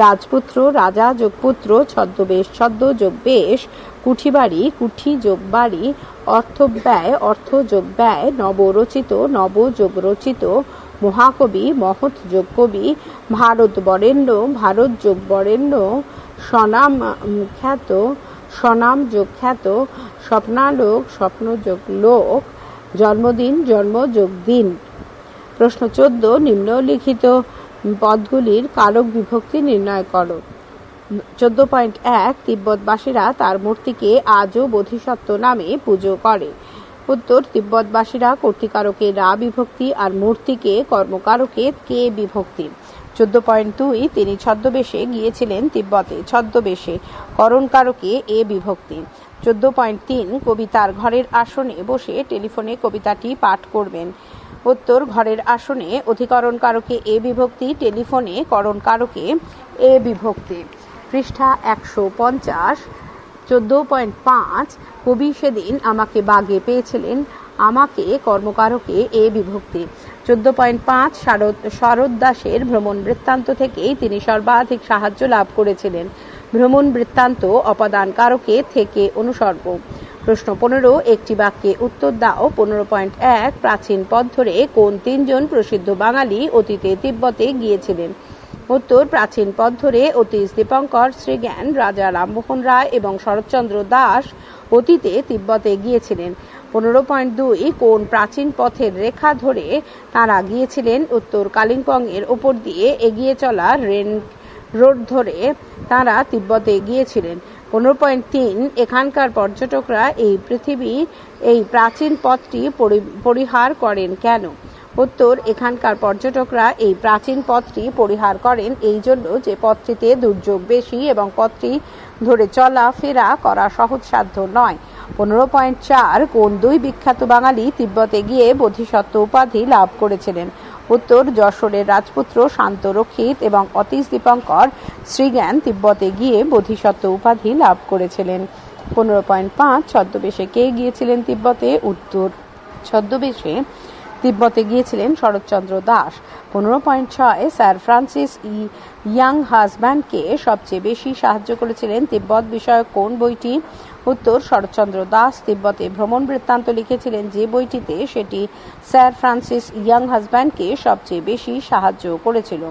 রাজপুত্র রাজা যোগ পুত্র, ছদ্মবেশ ছদ্ম যোগ বেশ, কুঠিবাড়ি কুঠি যোগ বাড়ি, অর্থব্যয় অর্থ যোগ ব্যয়, নবরচিত নব যোগ রচিত, মহাকবি মহৎ যোগ কবি, ভারত বরেণ্য ভারত যোগ বরেণ্য, স্বনাম খ্যাত স্বনাম যোগ খ্যাত, স্বপ্নালোক স্বপ্ন যোগ লোক, জন্মদিন জন্ম যোগ দিন। প্রশ্ন 14 নিম্নলিখিত পদগুলির কারক বিভক্তি নির্ণয় করো। 14.1 তিব্বতবাসীরা তার মূর্তিকে আজও বোধিসত্ত্ব নামে পুজো করে। উত্তর তিব্বতবাসীরা কর্তৃকারকে রা বিভক্তি আর মূর্তিকে কর্মকারকে কে বিভক্তি। 14.2 তিনি ছদ্মবেশে গিয়েছিলেন তিব্বতে। ছদ্মবেশে করণকারকে এ বিভক্তি। 14.3 কবি তার ঘরের আসনে বসে টেলিফোনে কবিতাটি পাঠ করবেন। উত্তর ঘরের আসনে অধিকরণকারকে এ বিভক্তি, টেলিফোনে করণকারকে এ বিভক্তি। পৃষ্ঠা 150। 14.5 কবি সেদিন আমাকে বাগে পেয়েছিলেন, আমাকে কর্মকারকে এ বিভক্তি। 14.5 শরৎ দাসের ভ্রমণ বৃত্তান্ত থেকেই তিনি সর্বাধিক সাহায্য লাভ করেছিলেন। ভ্রমণ বৃত্তান্ত অপাদান কারকে থেকে অনুসর্গ। প্রশ্ন 15, একটি বাক্যে উত্তর দাও। 15.1 প্রাচীন পথ ধরে কোন 3 জন প্রসিদ্ধ বাঙালি অতীতে তিব্বতে গিয়েছিলেন? উত্তর, প্রাচীন পথ ধরে অতীশ দীপঙ্কর, শ্রীজ্ঞান, রাজা রামমোহন রায় এবং শরৎচন্দ্র দাস অতীতে তিব্বতে গিয়েছিলেন। 15.2 কোন প্রাচীন পথের রেখা ধরে তারা গিয়েছিলেন? উত্তর, কালিম্পং এর উপর দিয়ে এগিয়ে চলা রেন রোড ধরে তারা তিব্বতে গিয়েছিলেন। 15.3 এখানকার পর্যটকরা এই প্রাচীন পথটি পরিহার করেন কেন? উত্তর, এখানকার পর্যটকরা এই প্রাচীন পথটি পরিহার করেন এই জন্য যে পথটিতে দুর্যোগ বেশি এবং পথটি ধরে চলা ফেরা করা সহজসাধ্য নয়। 15.4 কোন 2 বিখ্যাত বাঙালি তিব্বতে গিয়ে বোধিসত্ত্ব উপাধি লাভ করেছিলেন? উত্তর, যশোরের রাজপুত্র শান্ত রক্ষিত এবং অতীশ দীপঙ্কর শ্রীজ্ঞান তিব্বতে গিয়ে বোধিসত্ত্ব উপাধি লাভ করেছিলেন। 15.5 ছদ্মবেশে কে গিয়েছিলেন তিব্বতে? উত্তর, ছদ্মবেশে তিব্বতে গিয়েছিলেন শরৎচন্দ্র দাস। 15.6 স্যার ফ্রান্সিস ইয়াং হাজব্যান্ডকে সবচেয়ে বেশি সাহায্য করেছিলেন তিব্বত বিষয়ক কোন বইটি? উত্তর, শরৎচন্দ্র দাস তিব্বতে ভ্রমণ বৃত্তান্ত লিখেছিলেন যে বইটিতে, সেটি স্যার ফ্রান্সিস ইয়াং হাজব্যান্ডকে সবচেয়ে বেশি সাহায্য করেছিল।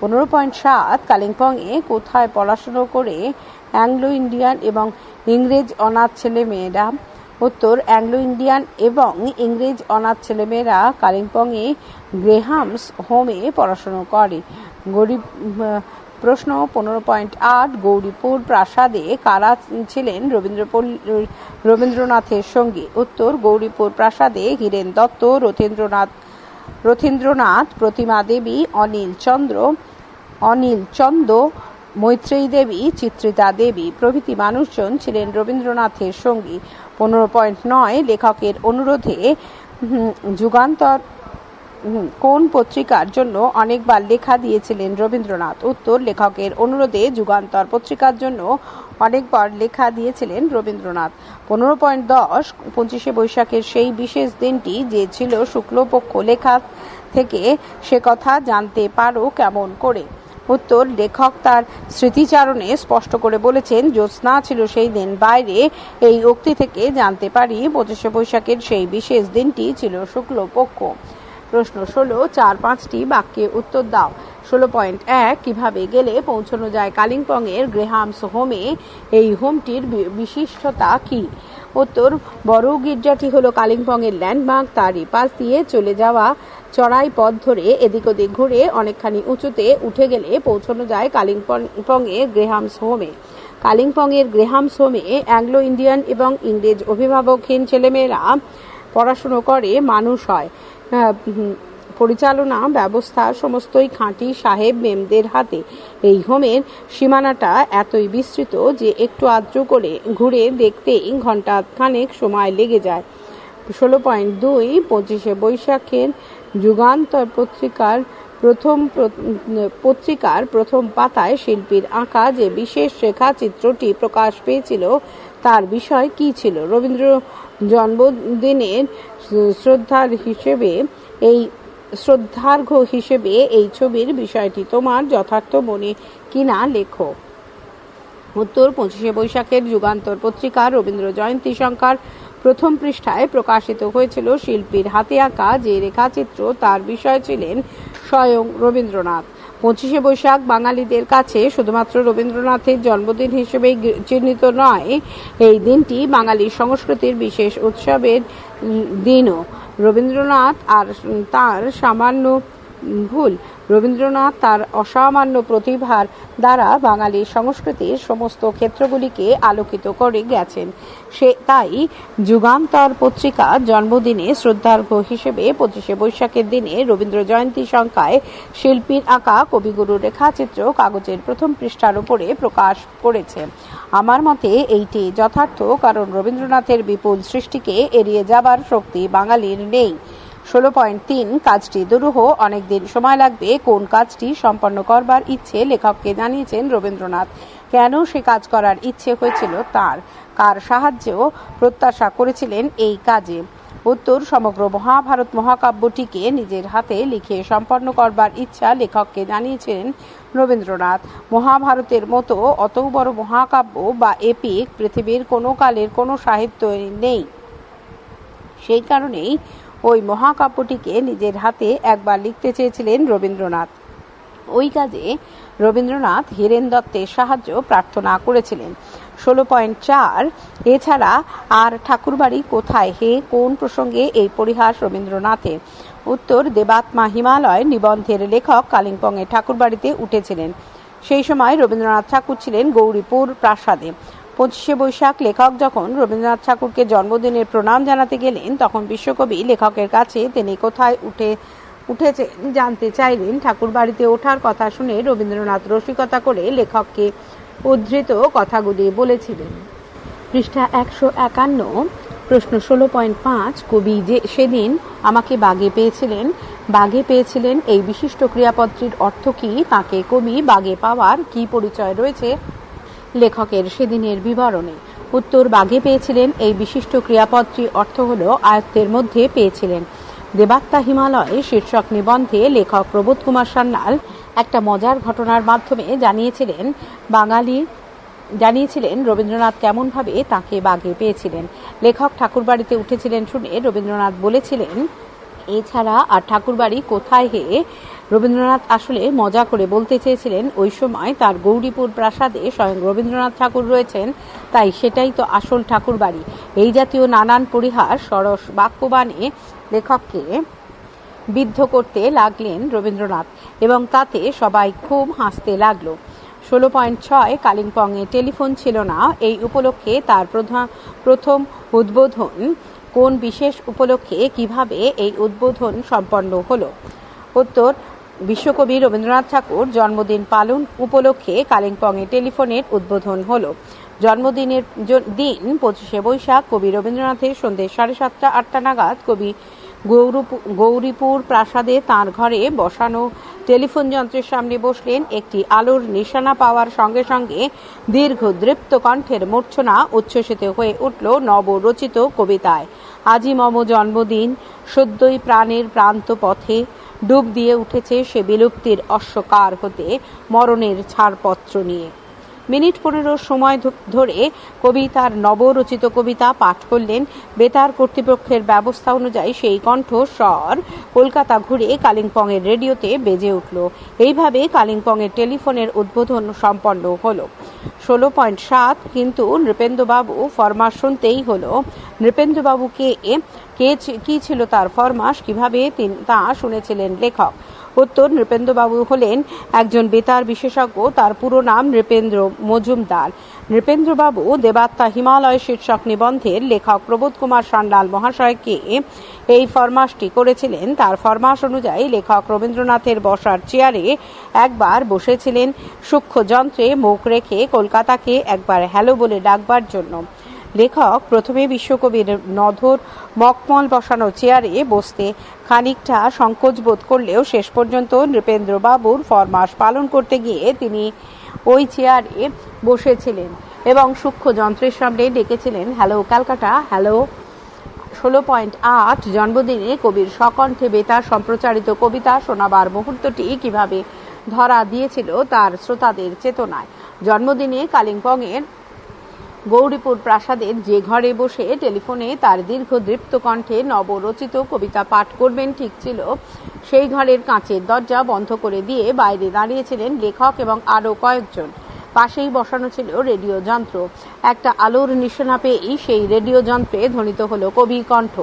15.7 কালিম্পংয়ে কোথায় পড়াশুনো করে অ্যাংলো ইন্ডিয়ান এবং ইংরেজ অনাথ ছেলেমেয়েরা? উত্তর, অ্যাংলো ইন্ডিয়ান এবং ইংরেজ অনাথ ছেলেমেয়েরা কালিম্পংয়ে গ্রেহামস হোমে পড়াশুনো করে। প্রশ্ন 15.8 গৌরীপুর প্রাসাদে কারা ছিলেন রবীন্দ্রনাথের সঙ্গী? উত্তর, গৌরীপুর প্রাসাদে হীরেন দত্ত, রথীন্দ্রনাথ, প্রতিমা দেবী, অনিল চন্দ্র, মৈত্রেয়ী দেবী, চিত্রিতা দেবী প্রভৃতি মানুষজন ছিলেন রবীন্দ্রনাথের সঙ্গী। 15.9 লেখকের অনুরোধে যুগান্তর কোন পত্রিকার জন্য অনেকবার লেখা দিয়েছিলেন রবীন্দ্রনাথ? উত্তর, লেখকের অনুরোধে যুগান্তর পত্রিকার জন্য অনেকবার লেখা দিয়েছিলেন রবীন্দ্রনাথ। 15.10 25শে বৈশাখের সেই বিশেষ দিনটি যে ছিল শুক্লপক্ষ লেখা থেকে সে কথা জানতে পারো কেমন করে? উত্তর, লেখক তার স্মৃতিচারণে স্পষ্ট করে বলেছেন জ্যোৎস্না ছিল সেই দিন। বাইরে এই উক্তি থেকে জানতে পারি 25শে বৈশাখের সেই বিশেষ দিনটি ছিল শুক্লপক্ষ। প্রশ্ন 16 4-5টি বাক্যে উত্তর দাও। 16.1 কিভাবে গেলে পৌঁছানো যায় কালিম্পং এর গ্রেহামস হোমে? এই হোমটির বিশিষ্টতা কি? উত্তর, বড় গির্জাটি হলো কালিম্পং এর ল্যান্ডমার্ক। তারই পাশ দিয়ে চলে যাওয়া চড়াই পথ ধরে এদিক ওদিক ঘুরে অনেকখানি উঁচুতে উঠে গেলে পৌঁছানো যায় কালিম্পং এর গ্রেহামস হোমে। কালিম্পং এর গ্রেহামস হোমে অ্যাংলো ইন্ডিয়ান এবং ইংরেজ অভিভাবকহীন ছেলেমেয়েরা পড়াশুনো করে, মানুষ হয়। পরিচালনা ব্যবস্থা সমস্তই খাঁটি সাহেব মেমদের হাতে। এই হোমের সীমানাটা এতই বিস্তৃত যে একটু আদ্র করে ঘুরে দেখতেই ঘন্টা খানেক সময় লেগে যায়। 16.2 25শে বৈশাখের যুগান্তর পত্রিকার প্রথম পাতায় শিল্পীর আঁকা যে বিশেষ রেখাচিত্রটি প্রকাশ পেয়েছিল তার বিষয় কি ছিল? রবীন্দ্র জন্মদিনের শ্রদ্ধার্ঘ্য হিসেবে এই ছবির বিষয়টি তোমার যথার্থ মনে কিনা লেখো। উত্তর, 25শে বৈশাখের যুগান্তর পত্রিকা রবীন্দ্র জয়ন্তী সংখ্যার প্রথম পৃষ্ঠায় প্রকাশিত হয়েছিল শিল্পীর হাতে আঁকা যে রেখাচিত্র, তার বিষয় ছিলেন স্বয়ং রবীন্দ্রনাথ। 25শে বৈশাখ বাঙালিদের কাছে শুধুমাত্র রবীন্দ্রনাথের জন্মদিন হিসেবে চিহ্নিত নয়, এই দিনটি বাঙালি সংস্কৃতির বিশেষ উৎসবের দিনও। রবীন্দ্রনাথ তার অসামান্য প্রতিভার দ্বারা বাঙালি সংস্কৃতির সমস্ত ক্ষেত্রগুলিকে আলোকিত করে গেছেন। তাই যুগান্তর পত্রিকা জন্মদিনে শ্রদ্ধার্ঘ্য হিসেবে 25শে বৈশাখের দিনে রবীন্দ্র জয়ন্তী সংখ্যায় শিল্পীর আঁকা কবিগুরুর রেখাচিত্র কাগজের প্রথম পৃষ্ঠার উপরে প্রকাশ করেছে। আমার মতে এইটি যথার্থ, কারণ রবীন্দ্রনাথের বিপুল সৃষ্টিকে এড়িয়ে যাবার শক্তি বাঙালির নেই। 16.3 কাজটি দুরূহ, অনেকদিন সময় লাগবে। কোন কাজটি সম্পন্ন করবার ইচ্ছে লেখককে জানিয়েছেন রবীন্দ্রনাথ? কেন সে কাজ করার ইচ্ছে হয়েছিল তার, কার সাহায্যেও প্রত্যাশা করেছিলেন এই কাজে? উত্তর, সমগ্র মহাভারত মহাকাব্যটিকে নিজের হাতে লিখে সম্পন্ন করবার ইচ্ছা লেখককে জানিয়েছিলেন রবীন্দ্রনাথ। মহাভারতের মতো অত বড় মহাকাব্য বা এপিক পৃথিবীর কোনো কালের কোনো সাহিত্য নেই। সেই কারণেই ওই মহাকাব্যটিকে নিজের হাতে একবার লিখতে চেয়েছিলেন রবীন্দ্রনাথ। ওই কাজে রবীন্দ্রনাথ হীরেন দত্তের সাহায্য প্রার্থনা করেছিলেন। 16.4 এছাড়া আর ঠাকুরবাড়ি কোথায় হে, কোন প্রসঙ্গে এই পরিহাস রবীন্দ্রনাথের? উত্তর, দেবাত্মা হিমালয় নিবন্ধের লেখক কালিম্পংয়ে ঠাকুরবাড়িতে উঠেছিলেন। সেই সময় রবীন্দ্রনাথ ঠাকুর ছিলেন গৌরীপুর প্রাসাদে। 25শে বৈশাখ লেখক যখন রবীন্দ্রনাথ ঠাকুরকে জন্মদিনের প্রণাম জানাতে গেলেন, তখন বিশ্বকবি লেখকের কাছে তিনি কোথায় উঠেছেন জানতে চাইলেন। ঠাকুর বাড়িতে ওঠার কথা শুনে রবীন্দ্রনাথ রসিকতা করে লেখককে উদ্ধৃত কথাগুলি বলেছিলেন। পৃষ্ঠা 151, প্রশ্ন 16.5 কবি যে সেদিন আমাকে বাগে পেয়েছিলেন এই বিশিষ্ট ক্রিয়াপদটির অর্থ কি? তাকে কবি বাগে পাওয়ার কি পরিচয় রয়েছে লেখকের সেদিনের বিবরণে? উত্তর, বাগে পেয়েছিলেন এই বিশিষ্ট ক্রিয়াপদটির অর্থ হল আয়ত্তের মধ্যে পেয়েছিলেন। দেবাত্মা হিমালয় শীর্ষক নিবন্ধে লেখক প্রবোধ কুমার সান্যাল একটা মজার ঘটনার মাধ্যমে জানিয়েছিলেন রবীন্দ্রনাথ কেমনভাবে তাকে বাগে পেয়েছিলেন। লেখক ঠাকুরবাড়িতে উঠেছিলেন শুনে রবীন্দ্রনাথ বলেছিলেন, এছাড়া আর ঠাকুরবাড়ি কোথায় হে? রবীন্দ্রনাথ আসলে মজা করে বলতে চেয়েছিলেন ওই সময় তার গৌরীপুর প্রাসাদে স্বয়ং রবীন্দ্রনাথ ঠাকুর রয়েছেন, তাই সেটাই তো আসল ঠাকুরবাড়ি। এই জাতীয় নানান পরিহাস সরস বাক্যবাণে লেখককে বিদ্ধ করতে লাগলেন রবীন্দ্রনাথ, এবং তাতে সবাই খুব হাসতে লাগলো। 16.6 কালিম্পংয়ে টেলিফোন ছিল না। এই উপলক্ষে তার প্রথম উদ্বোধন কোন বিশেষ উপলক্ষে, কিভাবে এই উদ্বোধন সম্পন্ন হলো? উত্তর, বিশ্বকবি রবীন্দ্রনাথ ঠাকুর জন্মদিন পালন উপলক্ষে কালিম্পংয়ে টেলিফোনের উদ্বোধন হলো। জন্মদিনের দিন 25শে বৈশাখ কবি রবীন্দ্রনাথের সন্ধ্যে 7:30-8টা নাগাদ কবি গৌরীপুর প্রাসাদে তাঁর ঘরে বসানো টেলিফোন যন্ত্রের সামনে বসলেন। একটি আলোর নিশানা পাওয়ার সঙ্গে সঙ্গে দীর্ঘ দৃপ্ত কণ্ঠের মূর্ছনা উচ্ছ্বসিত হয়ে উঠল নবরচিত কবিতায়। আজি মম জন্মদিন, সদ্যই প্রাণের প্রান্ত পথে ডুব দিয়ে উঠেছে সে বিলুপ্তির অশ্বকার হতে মরণের ছাড়পত্র নিয়ে। মিনিট 15 সময় ধরে কবি তার নবরচিত কবিতা পাঠ করলেন। বেতার কর্তৃপক্ষের ব্যবস্থা অনুযায়ী সেই কণ্ঠস্বর কলকাতা ঘুরে কালিম্পংয়ের রেডিওতে বেজে উঠল। এইভাবে কালিম্পংয়ের টেলিফোনের উদ্বোধন সম্পন্ন হলো। 16.7 কিন্তু নৃপেন্দ্রবাবু ফরমাস শুনতেই হলো। নৃপেন্দ্রবাবু কি ছিল তার ফরমাস, কিভাবে তা শুনেছিলেন লেখক? উত্তর, নৃপেন্দ্রবাবু হলেন একজন বেতার বিশেষজ্ঞ। তার পুরো নাম নৃপেন্দ্র মজুমদার। নৃপেন্দ্রবাবু দেবাত্মা হিমালয় শীর্ষক নিবন্ধের লেখক প্রবোধ কুমার সান্যাল মহাশয়কে এই ফরমাসটি করেছিলেন। তার ফরমাস অনুযায়ী লেখক রবীন্দ্রনাথের বসার চেয়ারে একবার বসেছিলেন, সূক্ষ্ম যন্ত্রে মুখ রেখে কলকাতাকে একবার হ্যালো বলে ডাকবার জন্য। লেখক প্রথমে বিশ্বকবির নধর মকমল বসানো চেয়ারে বসতে খানিকটা সংকোচ বোধ করলেও শেষ পর্যন্ত নৃপেন্দ্রবাবুর ফরমাস পালন করতে গিয়ে তিনি ওই চেয়ারে বসেছিলেন এবং সূক্ষ্ম যন্ত্রের সামনে ডেকেছিলেন, হ্যালো ক্যালকাটা, হ্যালো। 16.8 জন্মদিনে কবির স্বকণ্ঠে বেতার সম্প্রচারিত কবিতা শোনাবার মুহূর্তটি কিভাবে ধরা দিয়েছিল তার শ্রোতাদের চেতনায়। জন্মদিনে কালিম্পংয়ের গৌরীপুর প্রাসাদের যে ঘরে বসে টেলিফোনে তার দীর্ঘ দৃপ্ত কণ্ঠে নবরচিত কবিতা পাঠ করবেন ঠিক ছিল, সেই ঘরের কাঁচের দরজা বন্ধ করে দিয়ে বাইরে দাঁড়িয়েছিলেন লেখক এবং আরও কয়েকজন। পাশেই বসানো ছিল রেডিও যন্ত্র। একটা আলোর নিশানা পেয়েই সেই রেডিও যন্ত্রে ধ্বনিত হলো কবি কণ্ঠ।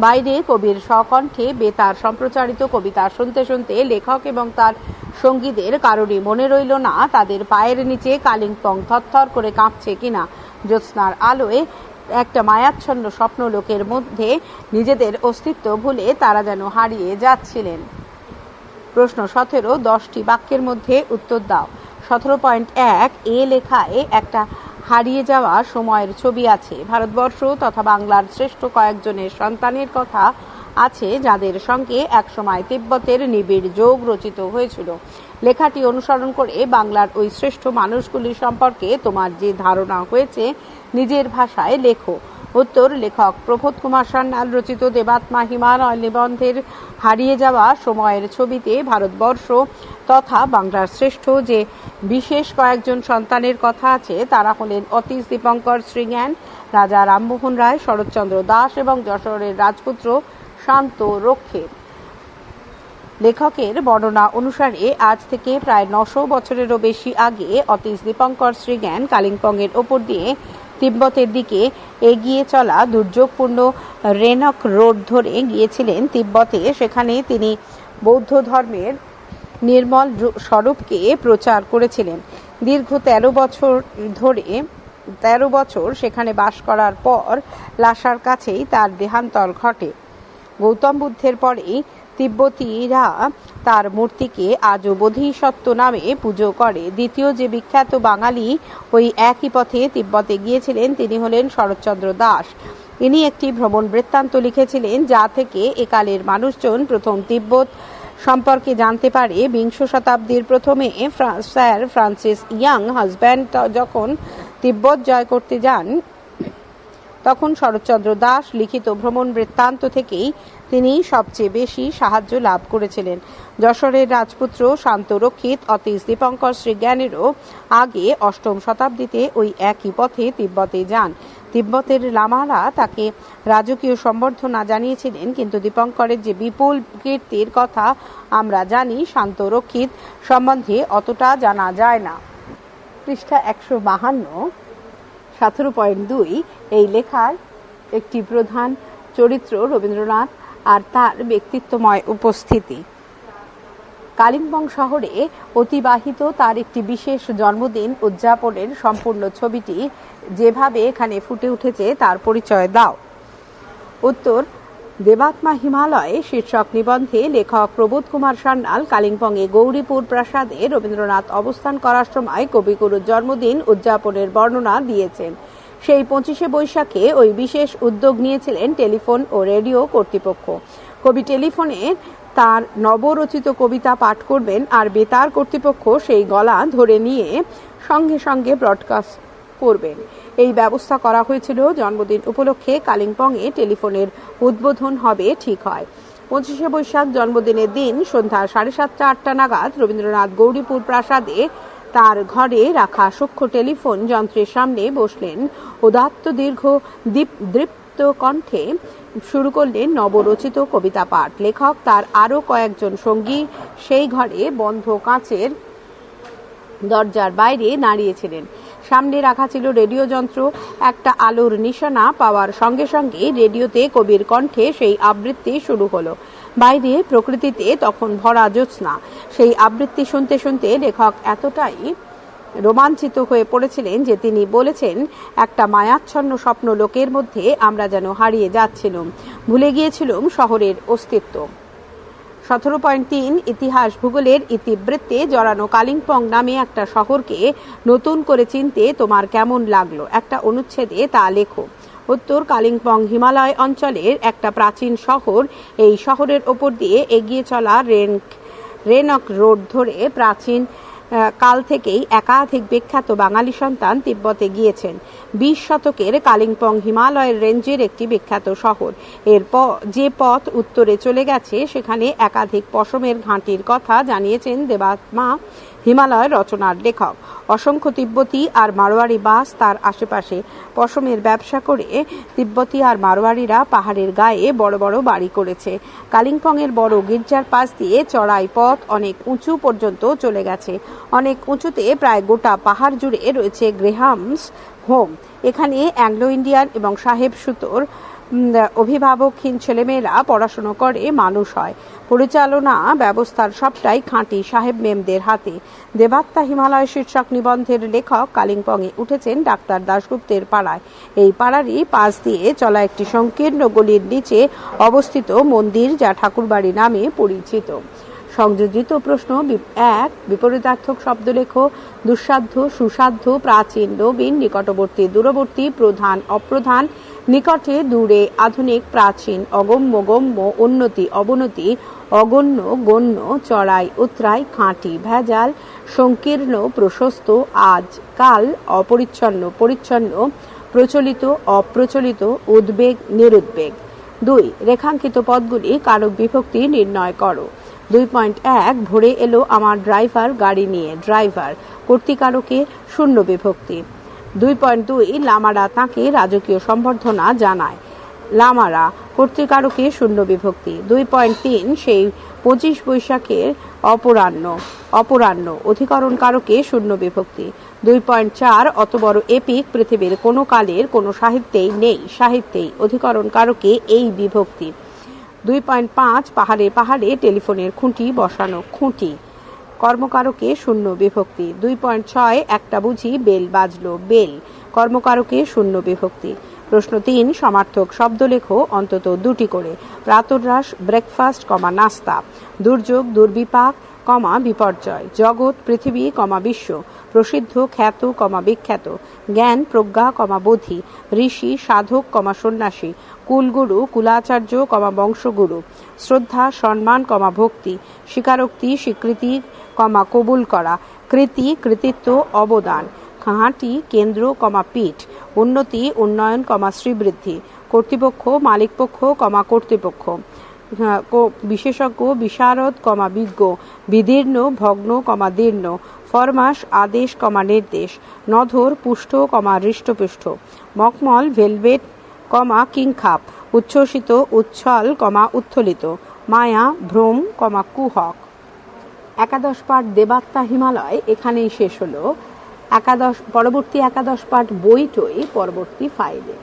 বাইরে কবির স্বকণ্ঠে বেতার সম্প্রচারিত কবিতা শুনতে শুনতে লেখক এবং তার সঙ্গীদের কারোরই মনে রইল না তাদের পায়ের নিচে কালিম্পং থরথর করে কাঁপছে কিনা। জ্যোৎস্নার আলোয় একটা মায়াচ্ছন্ন স্বপ্নলোকের মধ্যে নিজেদের অস্তিত্ব ভুলে তারা যেন হারিয়ে যাচ্ছিলেন। প্রশ্ন 17, 10টি বাক্যের মধ্যে উত্তর দাও। 17.1 এ লেখায় একটা হারিয়ে যাওয়া সময়ের ছবি আছে। ভারতবর্ষ তথা বাংলার শ্রেষ্ঠ কয়েকজনের সন্তানের কথা আছে যাদের সঙ্গে একসময় তিব্বতের নিবিড় যোগ রচিত হয়েছিল। লেখাটি অনুসরণ করে বাংলার ওই শ্রেষ্ঠ মানুষগুলির সম্পর্কে তোমার যে ধারণা হয়েছে নিজের ভাষায় লেখো। উত্তর, লেখক প্রবোধ কুমার সান্যাল রচিত দেবাত্মা হিমালয় নিবন্ধের হারিয়ে যাওয়া সময়ের ছবিতে ভারতবর্ষ তথা বাংলার শ্রেষ্ঠ যে বিশেষ কয়েকজন সন্তানের কথা আছে তারা হলেন অতীশ দীপঙ্কর শ্রীজ্ঞান, রাজা রামমোহন রায়, শরৎচন্দ্র দাস এবং যশোরের রাজপুত্র শান্ত রক্ষে। লেখকের বর্ণনা অনুসারে আজ থেকে প্রায় 900 বছরেরও বেশি আগে অতীশ দীপঙ্কর শ্রীজ্ঞান কালিম্পংয়ের ওপর দিয়ে তিব্বতের দিকে এগিয়ে চলা দুর্যোগপূর্ণ রেনক রোড ধরে গিয়েছিলেন তিব্বতে। সেখানে তিনি বৌদ্ধ ধর্মের নির্মল স্বরূপকে প্রচার করেছিলেন। দীর্ঘ 13 বছর সেখানে বাস করার পর লাসার কাছেই তার দেহান্তর ঘটে। গৌতম বুদ্ধের পরেই তিব্বতীরা তার মূর্তিকে আজও বোধিসত্ত্ব নামে পুজো করে। দ্বিতীয় যে বিখ্যাত বাঙালি ওই একই পথে তিব্বতে গিয়েছিলেন তিনি হলেন শরৎচন্দ্র দাস। ইনি একটি ভ্রমণ বৃত্তান্ত লিখেছিলেন যা থেকে একালের মানুষজন প্রথম তিব্বত সম্পর্কে জানতে পারে। 20 শতাব্দীর প্রথমে স্যার ফ্রান্সিস ইয়াং হাজব্যান্ড যখন তিব্বত জয় করতে যান তখন শরৎচন্দ্র দাস লিখিত ভ্রমণ বৃত্তান্ত থেকেই তিনি সবচেয়ে বেশি সাহায্য লাভ করেছিলেন। যশোরের রাজপুত্র শান্ত রক্ষিত অতীশ দীপঙ্কর শ্রীজ্ঞানেরও আগে 8ম শতাব্দীতে ওই একই পথে তিব্বতে যান। তিব্বতের লামারা তাকে রাজকীয় সম্বর্ধনা জানিয়েছিলেন, কিন্তু দীপঙ্করের যে বিপুল কীর্তির কথা আমরা জানি শান্ত রক্ষিত সম্বন্ধে অতটা জানা যায় না। পৃষ্ঠা 152, 17.2 এই লেখার একটি প্রধান চরিত্র রবীন্দ্রনাথ আর তার ব্যক্তিত্বময় উপস্থিতি। কালিম্পং শহরে অতিবাহিত তার একটি বিশেষ জন্মদিন উদযাপনের সম্পূর্ণ ছবিটি যেভাবে এখানে ফুটে উঠেছে তার পরিচয় দাও। উত্তর, দেবাত্মা হিমালয় শীর্ষক নিবন্ধে লেখক প্রবোধ কুমার সান্যাল কালিম্পংয়ে গৌরীপুর প্রাসাদে রবীন্দ্রনাথ অবস্থান করার সময় কবিগুরুর জন্মদিন উদযাপনের বর্ণনা দিয়েছেন। সেই 25শে বৈশাখে ওই বিশেষ উদ্যোগ নিয়েছিলেন টেলিফোন ও রেডিও কর্তৃপক্ষ। কবি টেলিফোনে তার নবরচিত কবিতা পাঠ করবেন আর বেতার কর্তৃপক্ষ সেই গলা ধরে নিয়ে সঙ্গে সঙ্গে ব্রডকাস্ট করবেন। এই ব্যবস্থা করা হয়েছিল জন্মদিন উপলক্ষে কালিম্পংয়ে টেলিফোনের উদ্বোধন হবে ঠিক হয়। 25শে বৈশাখ জন্মদিনের দিন সন্ধ্যা 7:30-8টা নাগাদ রবীন্দ্রনাথ গৌরীপুর প্রাসাদে তার ঘরে রাখা সূক্ষ্ম টেলিফোন যন্ত্রের সামনে বসলেন। উদাত্ত দীর্ঘ দীপ্ত কণ্ঠে শুরু করলেন নবরচিত কবিতা পাঠ। লেখক তার আরো কয়েকজন সঙ্গী সেই ঘরে বন্ধ কাঁচের দরজার বাইরে দাঁড়িয়েছিলেন। সামনে রাখা ছিল রেডিও যন্ত্র। একটা আলোর নিশানা পাওয়ার সঙ্গে সঙ্গে রেডিওতে কবির কণ্ঠে সেই আবৃত্তি শুরু হলো। বাইরে প্রকৃতিতে তখন ভরা জ্যোৎস্না। সেই আবৃত্তি শুনতে শুনতে লেখক এতটাই রোমাঞ্চিত হয়ে পড়েছিলেন যে তিনি বলেছেন, একটা মায়াচ্ছন্ন স্বপ্ন লোকের মধ্যে আমরা যেন হারিয়ে যাচ্ছিলাম, ভুলে গিয়েছিলাম শহরের অস্তিত্ব। 17.3 ইতিহাস ভূগোলের ইতিবৃত্তে জড়ানো কালিম্পং নামে একটা শহরকে নতুন করে চিনতে তোমার কেমন লাগলো? একটা অনুচ্ছেদে তা লেখো। উত্তর, কালিম্পং হিমালয় অঞ্চলের একটা প্রাচীন শহর। এই শহরের ওপর দিয়ে এগিয়ে চলা রেনক রোড ধরে প্রাচীন কাল থেকেই একাধিক বিখ্যাত বাঙালি সন্তান তিব্বতে গিয়েছেন। 20 শতকের কালিম্পং হিমালয়ের রেঞ্জের একটি বিখ্যাত শহর। যে পথ উত্তরে চলে গেছে সেখানে একাধিক পশমের ঘাঁটির কথা জানিয়েছেন দেবাত্মা হিমালয় রচনার লেখক। অসংখ্য তিব্বতী আর মারোয়ারি বাস তার আশেপাশে। পশমের ব্যবসা করে তিব্বতী আর মারোয়ারিরা পাহাড়ের গায়ে বড় বড় বাড়ি করেছে। কালিম্পংয়ের বড় গির্জার পাশ দিয়ে চড়াই পথ অনেক উঁচু পর্যন্ত চলে গেছে। অনেক উঁচুতে প্রায় গোটা পাহাড় জুড়ে রয়েছে গ্রেহামস হোম। এখানে অ্যাংলো ইন্ডিয়ান এবং সাহেব সুতোর অভিভাবকহীন ছেলেমেয়েরা পড়াশুনো করে মানুষ হয়। পরিচালনা ব্যবস্থার সবটাই খাঁটি সাহেব মেমদের হাতে। দেবাত্মা হিমালয় শীর্ষক নিবন্ধের লেখক কালিম্পংয়ে উঠেছেন ডাক্তার দাশগুপ্তের পাড়ায়। এই পাড়ারই পাশ দিয়ে চলা একটি সংকীর্ণ গলির নিচে অবস্থিত মন্দির, যা ঠাকুরবাড়ি নামে পরিচিত। সংযোজিত প্রশ্ন 1, বিপরীতার্থক শব্দ লেখো। দুঃসাধ্য, সুসাধ্য, প্রাচীন, নবীন, নিকটবর্তী, দূরবর্তী, প্রধান, অপ্রধান, নিকটে দূরে আধুনিক প্রাচীন অগম্য গম্য উন্নতি অবনতি অগণ্য গণ্য চড়াই উতরাই খাঁটি ভেজাল সংকীর্ণ প্রশস্ত আজ কাল অপরিচ্ছন্ন পরিচ্ছন্ন প্রচলিত অপ্রচলিত উদ্বেগ নিরুদ্বেগ। 2. রেখাঙ্কিত পদগুলি কারক বিভক্তি নির্ণয় করো। 2.1 ভোরে এলো আমার ড্রাইভার গাড়ি নিয়ে ড্রাইভার কর্তৃকারকে শূন্য বিভক্তি। 2.2 লামারা তাকে রাজকীয় সম্বর্ধনা জানায় লামারা কর্তৃকারকে শূন্য বিভক্তি। 2.3 সেই 25 বৈশাখের অপরাহ্ন অপরাহ্ন অধিকরণ কারকে শূন্য বিভক্তি। 2.4 অত বড় এপিক পৃথিবীর কোনো কালের কোনো সাহিত্যেই নেই সাহিত্যেই অধিকরণ কারকে এই বিভক্তি। 2.5 পাহাড়ে পাহাড়ে টেলিফোনের খুঁটি বসানো খুঁটি কর্মকারকে শূন্য বিভক্তি। 2.6 একটা বুঝি বেল বাজলো বেল কর্মকারকে শূন্য বিভক্তি। প্রশ্ন 3 সমার্থক শব্দ লেখো অন্তত 2টি করে। প্রাতরাশ ব্রেকফাস্ট নাস্তা, দুর্যোগ দুর্বিপাক বিপর্যয়, জগৎ পৃথিবী বিশ্ব, প্রসিদ্ধ খ্যাত বিখ্যাত, জ্ঞান প্রজ্ঞা বোধি, ঋষি সাধক সন্ন্যাসী, কুলগুরু কুলাচার্য বংশগুরু, শ্রদ্ধা সম্মান ভক্তি, স্বীকারোক্তি স্বীকৃতি কবুল করা, কৃতি কৃতিত্ব অবদান, ঘাঁটি কেন্দ্র পীঠ, উন্নতি উন্নয়ন শ্রীবৃদ্ধি, কর্তৃপক্ষ মালিকপক্ষ কর্তৃপক্ষ, বিশেষজ্ঞ বিশারদ বিজ্ঞ, বিদীর্ণ ভগ্ন দীর্ণ, ফরমাস আদেশ নির্দেশ, নধর পুষ্ট হৃষ্টপুষ্ট, মখমল ভেলভেট কিংখাপ, উচ্ছ্বসিত উচ্ছল উত্থলিত, মায়া ভ্রম কুহক। একাদশ পাঠ দেবাত্মা হিমালয় এখানেই শেষ হলো। পরবর্তী একাদশ পাঠ বইটই পরবর্তী ফাইলে।